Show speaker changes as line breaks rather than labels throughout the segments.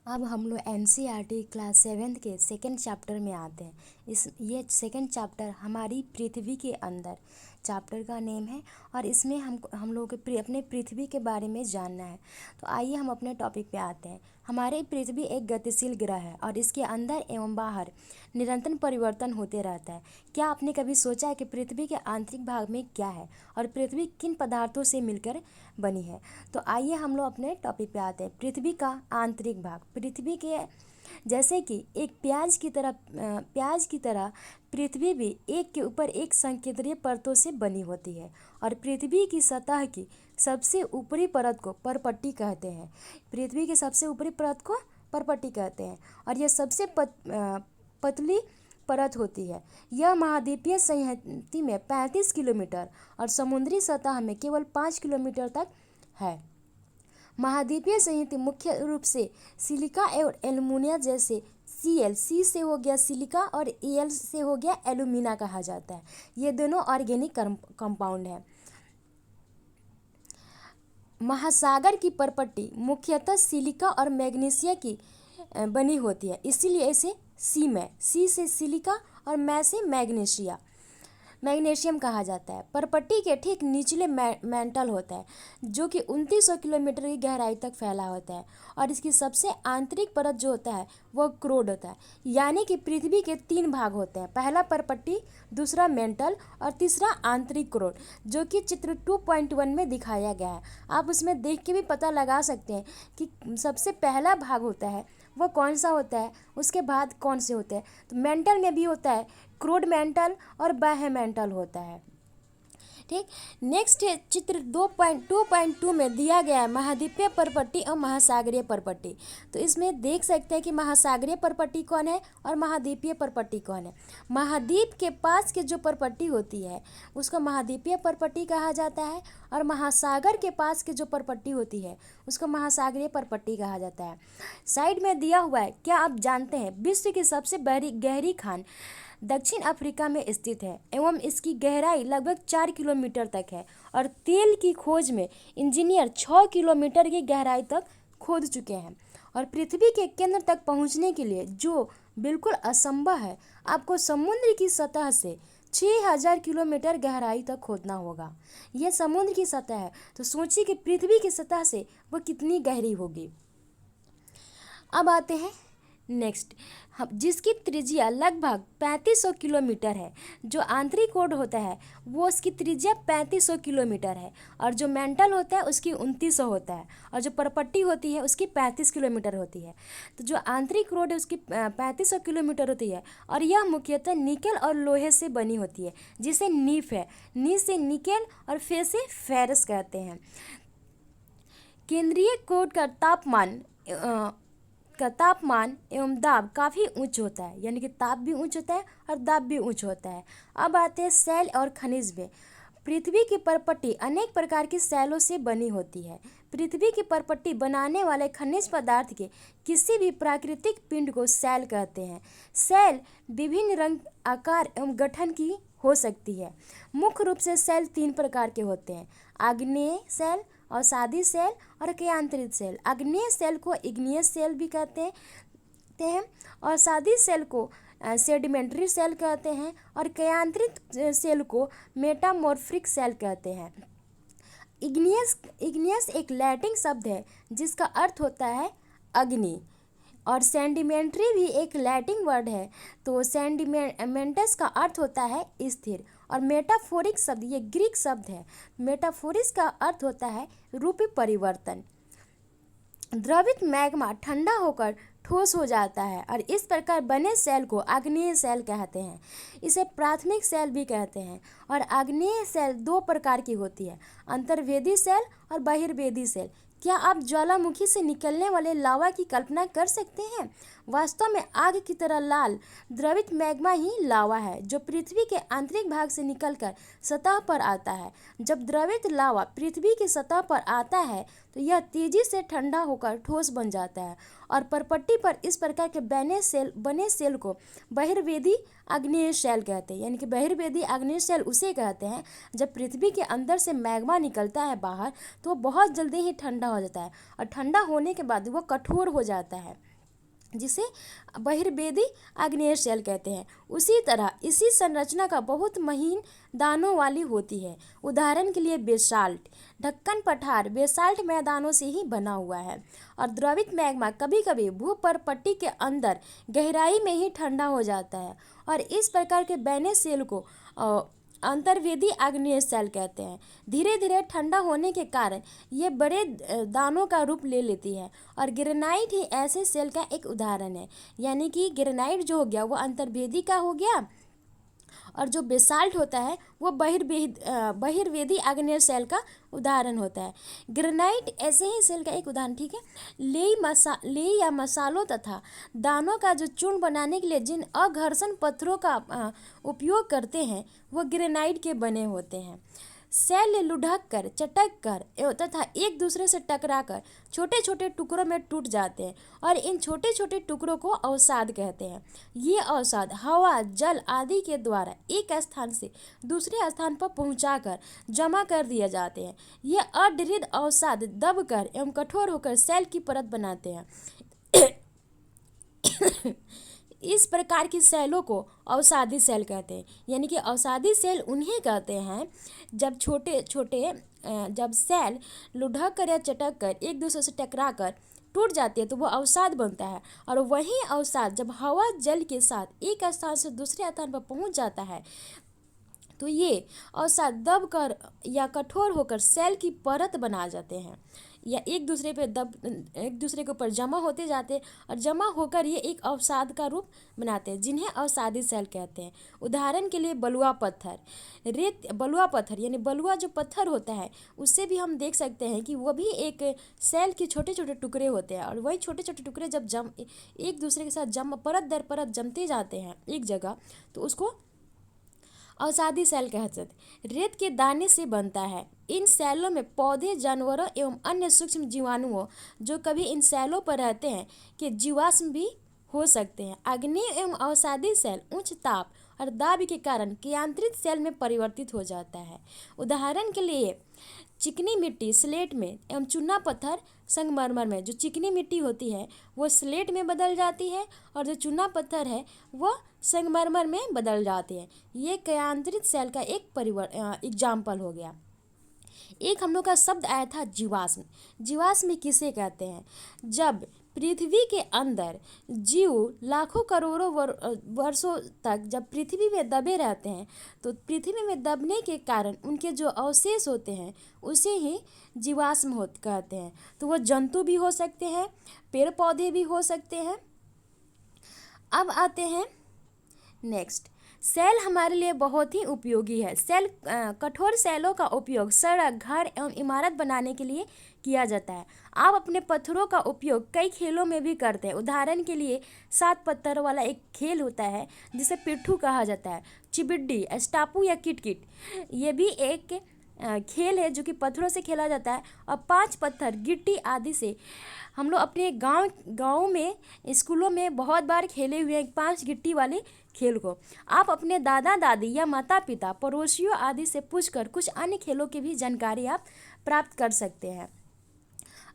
अब हम लोग एनसीईआरटी क्लास 7th के सेकंड चैप्टर में आते हैं। ये सेकंड चैप्टर हमारी पृथ्वी के अंदर चैप्टर का नेम है और इसमें हम लोगों के अपने पृथ्वी के बारे में जानना है। तो आइए हम अपने टॉपिक पे आते हैं। हमारी पृथ्वी एक गतिशील ग्रह है और इसके अंदर एवं बाहर निरंतर परिवर्तन होते रहता है। क्या आपने कभी सोचा है कि पृथ्वी के आंतरिक भाग में क्या है और पृथ्वी किन पदार्थों से मिलकर बनी है? तो आइए हम लोग अपने टॉपिक पे आते हैं। पृथ्वी का आंतरिक भाग। पृथ्वी के जैसे कि एक प्याज की तरह पृथ्वी भी एक के ऊपर एक संकेंद्रीय परतों से बनी होती है और पृथ्वी की सतह की सबसे ऊपरी परत को परपट्टी कहते हैं। पृथ्वी की सबसे ऊपरी परत को परपट्टी कहते हैं और यह सबसे पतली परत होती है। यह महाद्वीपीय संहति में 35 किलोमीटर और समुद्री सतह में केवल 5 किलोमीटर तक है। महाद्वीपीय संहति मुख्य रूप से सिलिका और एल्यूमिना जैसे सी से हो गया सिलिका और एल से हो गया एल्यूमिना कहा जाता है। ये दोनों ऑर्गेनिक कंपाउंड है। महासागर की परपट्टी मुख्यतः सिलिका और मैग्नीशिया की बनी होती है, इसीलिए इसे सी से सिलिका और मै से मैग्नीशियम कहा जाता है। परपट्टी के ठीक निचले मेंटल होता है जो कि 2900 किलोमीटर की गहराई तक फैला होता है और इसकी सबसे आंतरिक परत जो होता है वह क्रोड होता है। यानी कि पृथ्वी के 3 भाग होते हैं, पहला परपट्टी, दूसरा मेंटल और तीसरा आंतरिक क्रोड, जो कि चित्र 2.1 में दिखाया गया है। आप उसमें देख के भी पता लगा सकते हैं कि सबसे पहला भाग होता है वह कौन सा होता है, उसके बाद कौन से होते हैं। तो मेंटल में भी होता है क्रूड मेंटल और बाह्य मेंटल होता है। ठीक, नेक्स्ट है चित्र 2.2 में दिया गया है महाद्वीपीय परपट्टी और महासागरीय परपट्टी। तो इसमें देख सकते हैं कि महासागरीय परपट्टी कौन है और महाद्वीपीय परपट्टी कौन है। महाद्वीप के पास के जो परपट्टी होती है उसको महाद्वीपीय परपट्टी कहा जाता है और महासागर के पास के जो परपट्टी होती है उसको महासागरीय परपट्टी कहा जाता है। साइड में दिया हुआ है, क्या आप जानते हैं विश्व की सबसे गहरी खान दक्षिण अफ्रीका में स्थित है एवं इसकी गहराई लगभग 4 किलोमीटर तक है और तेल की खोज में इंजीनियर 6 किलोमीटर की गहराई तक खोद चुके हैं। और पृथ्वी के केंद्र तक पहुंचने के लिए, जो बिल्कुल असंभव है, आपको समुद्र की सतह से 6000 किलोमीटर गहराई तक खोदना होगा। यह समुद्र की सतह है, तो सोचिए कि पृथ्वी की सतह से वह कितनी गहरी होगी। अब आते हैं नेक्स्ट, जिसकी त्रिज्या लगभग 3500 किलोमीटर है। जो आंतरिक कोड होता है वो उसकी त्रिज्या 3500 किलोमीटर है और जो मेंटल होता है उसकी 2900 होता है और जो परपट्टी होती है उसकी 35 किलोमीटर होती है। तो जो आंतरिक रोड है उसकी 3500 किलोमीटर होती है और यह मुख्यतः निकेल और लोहे से बनी होती है, जिसे नीफ है। नी से निकेल और फे से फेरस कहते हैं। केंद्रीय कोड का तापमान एवं दाब काफ़ी उच्च होता है, यानी कि ताप भी उच्च होता है और दाब भी उच्च होता है। अब आते हैं सैल और खनिज में। पृथ्वी की परपट्टी अनेक प्रकार की सैलों से बनी होती है। पृथ्वी की परपट्टी बनाने वाले खनिज पदार्थ के किसी भी प्राकृतिक पिंड को सैल कहते हैं। सैल विभिन्न रंग, आकार एवं गठन की हो सकती है। मुख्य रूप से सैल 3 प्रकार के होते हैं, आग्नेय सैल, अवसादी सेल और कयांतरित सेल। आग्नेय सेल को इग्नियस सेल भी कहते हैं और अवसादी सेल को सेडिमेंट्री सेल कहते हैं और कयांतरित सेल को मेटामॉर्फिक सेल कहते हैं। इग्नियस एक लैटिन शब्द है जिसका अर्थ होता है अग्नि और सेडिमेंट्री भी एक लैटिन वर्ड है, तो सेडिमेंटस का अर्थ होता है स्थिर। और मेटाफोरिक शब्द ये ग्रीक शब्द है। मेटाफोरिक्स का अर्थ होता है रूपी परिवर्तन। द्रवित मैग्मा ठंडा होकर ठोस हो जाता है और इस प्रकार बने सेल को आग्नेय सेल कहते हैं। इसे प्राथमिक सेल भी कहते हैं। और आग्नेय सेल 2 प्रकार की होती है, अंतर्वेदी सेल और बहिर्वेदी सेल। क्या आप ज्वालामुखी से निकलने वाले लावा की कल्पना कर सकते हैं? वास्तव में आग की तरह लाल द्रवित मैग्मा ही लावा है जो पृथ्वी के आंतरिक भाग से निकलकर सतह पर आता है। जब द्रवित लावा पृथ्वी की सतह पर आता है तो यह तेजी से ठंडा होकर ठोस बन जाता है और परपट्टी पर इस प्रकार के बने सेल को बहिर्वेदी आग्नेय सेल कहते हैं। यानी कि बहिर्वेदी आग्नेय सेल उसे कहते हैं जब पृथ्वी के अंदर से मैग्मा निकलता है बाहर तो वो बहुत जल्दी ही ठंडा हो जाता है और ठंडा होने के बाद वो कठोर हो जाता है। जिसे बहिर्वेदी आग्नेय सेल कहते हैं। उसी तरह इसी संरचना का बहुत महीन दानों वाली होती है। उदाहरण के लिए बेसाल्ट, ढक्कन पठार बेसाल्ट मैदानों से ही बना हुआ है। और द्रवित मैग्मा कभी कभी भूपर्पट्टी के अंदर गहराई में ही ठंडा हो जाता है, और इस प्रकार के बने सेल को अंतर्वेदी आग्नेय सेल कहते हैं। धीरे धीरे ठंडा होने के कारण ये बड़े दानों का रूप ले लेती है, और ग्रेनाइट ही ऐसे सेल का एक उदाहरण है। यानी कि ग्रेनाइट जो हो गया वो अंतर्वेदी का हो गया, और जो बेसाल्ट होता है वो बहिर्वेदी आग्नेय सेल का उदाहरण होता है। ग्रेनाइट ऐसे ही सेल का एक उदाहरण, ठीक है। लेई या मसालों तथा दानों का जो चूर्ण बनाने के लिए जिन अघर्षण पत्थरों का उपयोग करते हैं वो ग्रेनाइट के बने होते हैं। सेल लुढ़क कर, चटक कर तथा एक दूसरे से टकराकर छोटे छोटे टुकड़ों में टूट जाते हैं, और इन छोटे छोटे टुकड़ों को अवसाद कहते हैं। ये अवसाद हवा, जल आदि के द्वारा एक स्थान से दूसरे स्थान पर पहुंचाकर जमा कर दिए जाते हैं। ये अदृढ़ अवसाद दबकर एवं कठोर होकर सेल की परत बनाते हैं। इस प्रकार की सेलों को अवसादी सेल कहते हैं। यानी कि अवसादी सेल उन्हें कहते हैं जब छोटे छोटे जब सेल लुढ़क कर या चटक कर एक दूसरे से टकरा कर टूट जाती है तो वो अवसाद बनता है। और वही अवसाद जब हवा जल के साथ एक स्थान से दूसरे स्थान पर पहुंच जाता है तो ये अवसाद दब कर या कठोर होकर सेल की परत बना जाते हैं, या एक दूसरे के ऊपर जमा होते जाते हैं, और जमा होकर ये एक अवसाद का रूप बनाते हैं, जिन्हें अवसादी सेल कहते हैं। उदाहरण के लिए बलुआ पत्थर, बलुआ पत्थर यानी बलुआ जो पत्थर होता है उससे भी हम देख सकते हैं कि वो भी एक सेल के छोटे छोटे टुकड़े होते हैं, और वही छोटे छोटे टुकड़े जब एक दूसरे के साथ परत दर परत जमते जाते हैं एक जगह, तो उसको अवसादी सेल कहते हैं। रेत के दाने से बनता है। इन सेलों में पौधे, जानवरों एवं अन्य सूक्ष्म जीवाणुओं जो कभी इन सेलों पर रहते हैं के जीवाश्म भी हो सकते हैं। आग्नेय एवं अवसादी सेल उच्च ताप और दाब के कारण क्रियांत्रित सेल में परिवर्तित हो जाता है। उदाहरण के लिए चिकनी मिट्टी स्लेट में एवं चूना पत्थर संगमरमर में। जो चिकनी मिट्टी होती है वो स्लेट में बदल जाती है, और जो चूना पत्थर है वो संगमरमर में बदल जाते हैं। ये क्रियांत्रित सेल का एक एग्जाम्पल हो गया। एक हम लोग का शब्द आया था जीवाश्म। जीवाश्म किसे कहते हैं? जब पृथ्वी के अंदर जीव लाखों करोड़ों वर्षों तक जब पृथ्वी में दबे रहते हैं तो पृथ्वी में दबने के कारण उनके जो अवशेष होते हैं उसे ही जीवाश्म कहते हैं। तो वो जंतु भी हो सकते हैं, पेड़ पौधे भी हो सकते हैं। अब आते हैं नेक्स्ट, सेल हमारे लिए बहुत ही उपयोगी है। सेल कठोर सेलों का उपयोग सड़क, घर एवं इमारत बनाने के लिए किया जाता है। आप अपने पत्थरों का उपयोग कई खेलों में भी करते हैं। उदाहरण के लिए 7 पत्थर वाला एक खेल होता है जिसे पिट्ठू कहा जाता है, चिबिड्डी, स्टापू या किटकिट, ये भी एक खेल है जो कि पत्थरों से खेला जाता है। और 5 पत्थर, गिट्टी आदि से हम लोग अपने गाँव में स्कूलों में बहुत बार खेले हुए हैं 5 गिट्टी वाले खेल को। आप अपने दादा दादी या माता पिता, पड़ोसियों आदि से पूछकर कुछ अन्य खेलों की भी जानकारी आप प्राप्त कर सकते हैं।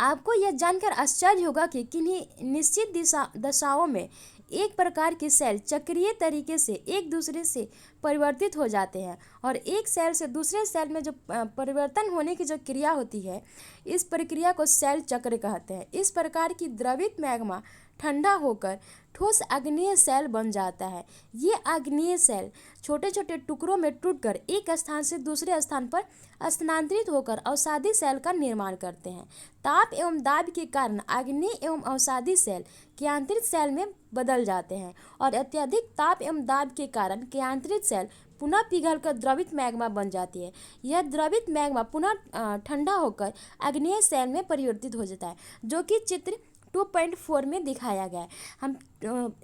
आपको यह जानकर आश्चर्य होगा कि किन्हीं निश्चित दशाओं में एक प्रकार के सेल चक्रीय तरीके से एक दूसरे से परिवर्तित हो जाते हैं, और एक सेल से दूसरे सेल में जो परिवर्तन होने की जो क्रिया होती है इस प्रक्रिया को सेल चक्र कहते हैं। इस प्रकार की द्रवित मैग्मा ठंडा होकर ठोस आग्नेय सेल बन जाता है। ये आग्नेय सेल छोटे छोटे टुकड़ों में टूटकर एक स्थान से दूसरे स्थान पर स्थानांतरित होकर अवसादी सेल का निर्माण करते हैं। ताप एवं दाब के कारण आग्नेय एवं अवसादी सेल क्रियांत्रित सेल में बदल जाते हैं, और अत्यधिक ताप एवं दाब के कारण क्रियांत्रित सेल पुनः पिघलकर द्रवित मैग्मा बन जाती है। यह द्रवित मैग्मा पुनः ठंडा होकर आग्नेय सेल में परिवर्तित हो जाता है, जो कि चित्र 2.4 में दिखाया गया है। हम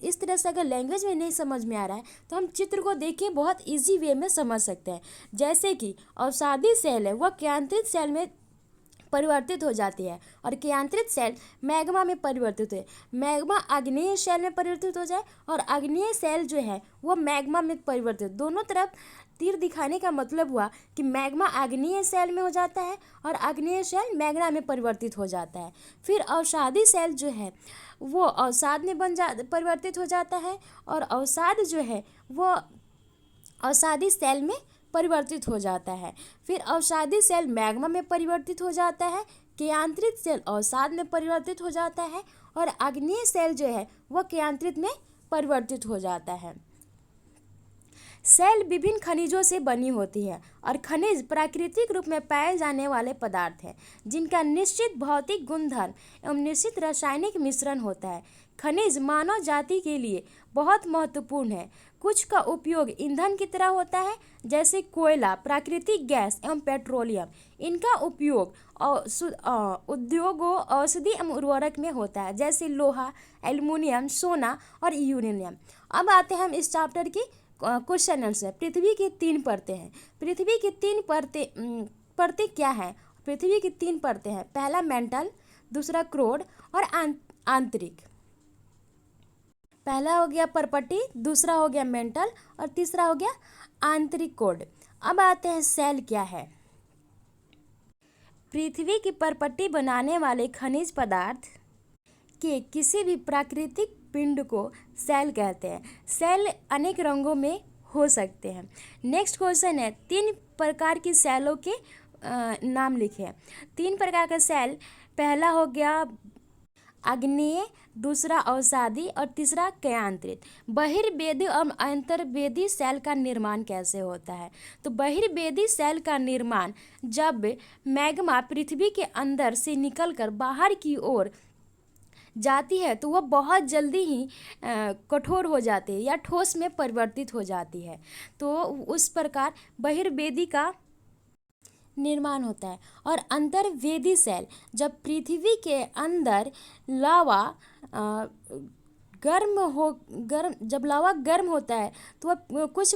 इस तरह से अगर लैंग्वेज में नहीं समझ में आ रहा है तो हम चित्र को देख के बहुत इजी वे में समझ सकते हैं। जैसे कि अवसादी सेल है वह क्रियांत्रित सेल में परिवर्तित हो जाती है और केंद्रित सेल मैग्मा में परिवर्तित है। मैग्मा आग्नेय सेल में परिवर्तित हो जाए और आग्नेय सेल जो है वो मैग्मा में परिवर्तित, दोनों तरफ तीर दिखाने का मतलब हुआ कि मैग्मा आग्नेय सेल में हो जाता है और आग्नेय सेल मैग्मा में परिवर्तित हो जाता है। फिर अवसादी सेल जो है वो अवसाद में परिवर्तित हो जाता है और अवसाद जो है वो अवसादी सेल में परिवर्तित हो जाता है। फिर अवसादी सेल मैग्मा में परिवर्तित हो जाता है, केंद्रित सेल अवसाद में परिवर्तित हो जाता है और आग्नेय सेल जो है वह केंद्रित में परिवर्तित हो जाता है। सेल विभिन्न खनिजों से बनी होती है और खनिज प्राकृतिक रूप में पाए जाने वाले पदार्थ हैं जिनका निश्चित भौतिक गुणधर्म एवं निश्चित रासायनिक मिश्रण होता है। खनिज मानव जाति के लिए बहुत महत्वपूर्ण है। कुछ का उपयोग ईंधन की तरह होता है, जैसे कोयला, प्राकृतिक गैस एवं पेट्रोलियम। इनका उपयोग उद्योगों, औषधि एवं उर्वरक में होता है, जैसे लोहा, एल्युमिनियम, सोना और यूरेनियम। अब आते हैं हम इस चैप्टर की क्वेश्चन आंसर। पृथ्वी की 3 परतें हैं। पृथ्वी की 3 परतें क्या हैं? पृथ्वी की 3 परतें हैं। पहला मेंटल, दूसरा क्रोड और आंतरिक। पहला हो गया परपट्टी, दूसरा हो गया मेंटल और तीसरा हो गया आंतरिक कोड। अब आते हैं सेल क्या है। पृथ्वी की परपट्टी बनाने वाले खनिज पदार्थ के किसी भी प्राकृतिक पिंड को सेल कहते हैं। सेल अनेक रंगों में हो सकते हैं। नेक्स्ट क्वेश्चन है, 3 प्रकार की सेलों के नाम लिखे। 3 प्रकार का सेल, पहला हो गया आग्नेय, दूसरा अवसादी और तीसरा केंद्रित। बहिर्वेदी और अंतर्वेदी सेल का निर्माण कैसे होता है? तो बहिर्वेदी सेल का निर्माण जब मैग्मा पृथ्वी के अंदर से निकलकर बाहर की ओर जाती है तो वह बहुत जल्दी ही कठोर हो जाती है या ठोस में परिवर्तित हो जाती है, तो उस प्रकार बहिर्वेदी का निर्माण होता है। और अंतर्वेदी सेल, जब पृथ्वी के अंदर लावा जब लावा गर्म होता है तो कुछ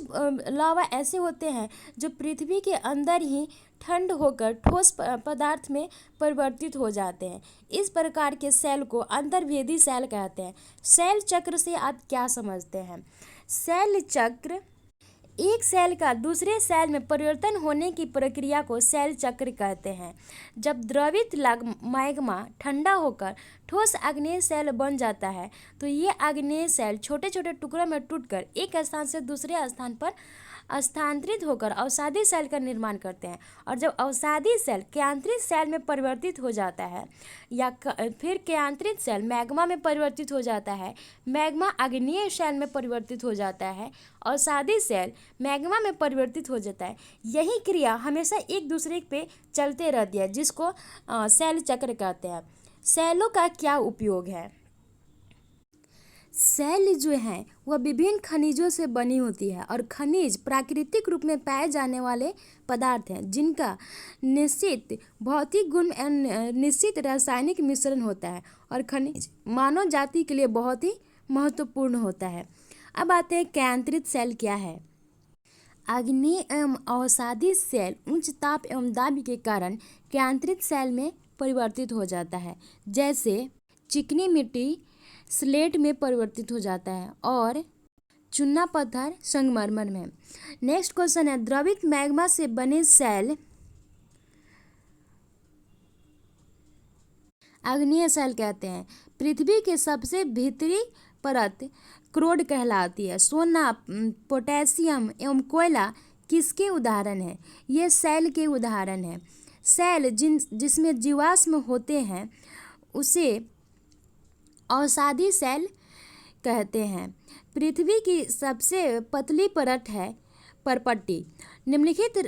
लावा ऐसे होते हैं जो पृथ्वी के अंदर ही ठंड होकर ठोस पदार्थ में परिवर्तित हो जाते हैं। इस प्रकार के सेल को अंतर्वेदी सेल कहते हैं। सेल चक्र से आप क्या समझते हैं? सेल चक्र एक सेल का दूसरे सेल में परिवर्तन होने की प्रक्रिया को सेल चक्र कहते हैं। जब द्रवित मैग्मा ठंडा होकर ठोस आग्नेय सेल बन जाता है तो ये आग्नेय सेल छोटे छोटे टुकड़ों में टूटकर एक स्थान से दूसरे स्थान पर स्थानांतरित होकर अवसादी सेल का निर्माण करते हैं। और जब अवसादी सेल केंद्रित सेल में परिवर्तित हो जाता है या फिर केंद्रित सेल मैग्मा में परिवर्तित हो जाता है, मैग्मा आग्नेय सेल में परिवर्तित हो जाता है, अवसादी सेल मैग्मा में परिवर्तित हो जाता है। यही क्रिया हमेशा एक दूसरे पे चलते रहती है, जिसको सेल चक्र कहते हैं। सेलों का क्या उपयोग है? सेल जो है वह विभिन्न खनिजों से बनी होती है और खनिज प्राकृतिक रूप में पाए जाने वाले पदार्थ हैं जिनका निश्चित भौतिक गुण एवं निश्चित रासायनिक मिश्रण होता है और खनिज मानव जाति के लिए बहुत ही महत्वपूर्ण होता है। अब आते हैं केंद्रित सेल क्या है। आग्नेय एवं अवसादी सेल उच्च ताप एवं दाब के कारण केंद्रित सेल में परिवर्तित हो जाता है, जैसे चिकनी मिट्टी स्लेट में परिवर्तित हो जाता है और चूना पत्थर संगमरमर में। नेक्स्ट क्वेश्चन है, द्रवित मैग्मा से बने सेल आग्नेय सेल कहते हैं। पृथ्वी के सबसे भीतरी परत क्रोड कहलाती है। सोना, पोटेशियम एवं कोयला किसके उदाहरण हैं? ये सेल के उदाहरण हैं। सेल जिसमें जीवाश्म होते हैं उसे अवसादी सेल कहते हैं। पृथ्वी की सबसे पतली परत है परपट्टी। निम्नलिखित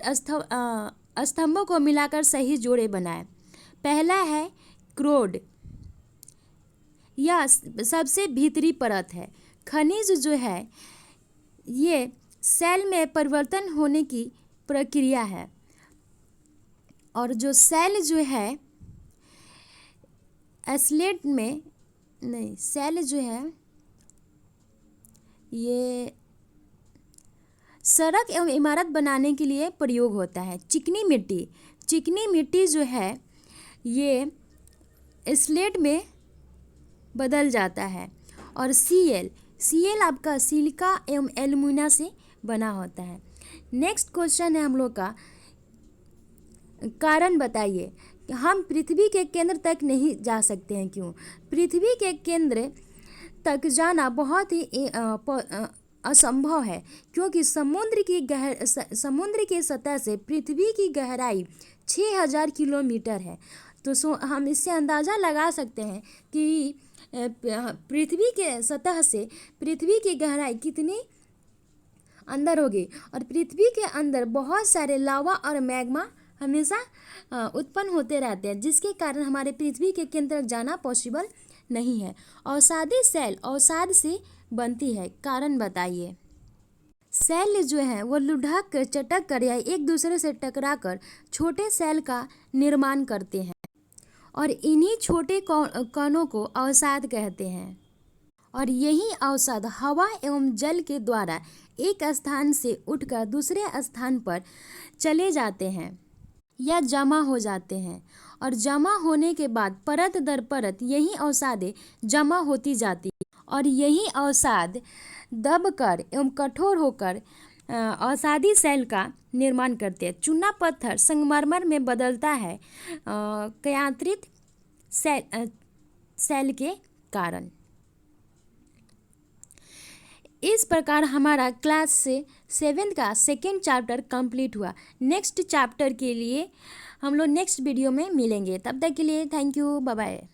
स्तंभों को मिलाकर सही जोड़े बनाएं। पहला है क्रोड, यह सबसे भीतरी परत है। खनिज जो है ये सेल में परिवर्तन होने की प्रक्रिया है और जो सेल जो है एस्लेट में नहीं, सेल जो है ये सड़क एवं इमारत बनाने के लिए प्रयोग होता है। चिकनी मिट्टी जो है ये स्लेट में बदल जाता है। और Cl आपका सिलिका एवं एल्यूमिना से बना होता है। नेक्स्ट क्वेश्चन है हम लोग का, कारण बताइए। हम पृथ्वी के केंद्र तक नहीं जा सकते हैं, क्यों? पृथ्वी के केंद्र तक जाना बहुत ही असंभव है, क्योंकि समुद्र की सतह से पृथ्वी की गहराई 6000 किलोमीटर है। तो हम इससे अंदाज़ा लगा सकते हैं कि पृथ्वी के सतह से पृथ्वी की गहराई कितनी अंदर होगी। और पृथ्वी के अंदर बहुत सारे लावा और मैग्मा हमेशा उत्पन्न होते रहते हैं, जिसके कारण हमारे पृथ्वी के केंद्र तक जाना पॉसिबल नहीं है। अवसादी सेल अवसाद से बनती है, कारण बताइए। सेल जो है वो लुढ़क कर, चटक कर या एक दूसरे से टकरा कर छोटे सेल का निर्माण करते हैं, और इन्हीं छोटे कणों को अवसाद कहते हैं। और यही अवसाद हवा एवं जल के द्वारा एक स्थान से उठकर दूसरे स्थान पर चले जाते हैं या जमा हो जाते हैं। और जमा होने के बाद परत दर परत यही अवसादें जमा होती जाती, और यही अवसाद दबकर एवं कठोर होकर अवसादी सेल का निर्माण करते हैं। चूना पत्थर संगमरमर में बदलता है क्रियान्त्रित सेल के कारण। इस प्रकार हमारा क्लास से 7th का सेकेंड चैप्टर कंप्लीट हुआ। नेक्स्ट चैप्टर के लिए हम लोग नेक्स्ट वीडियो में मिलेंगे। तब तक के लिए थैंक यू, बाय बाय।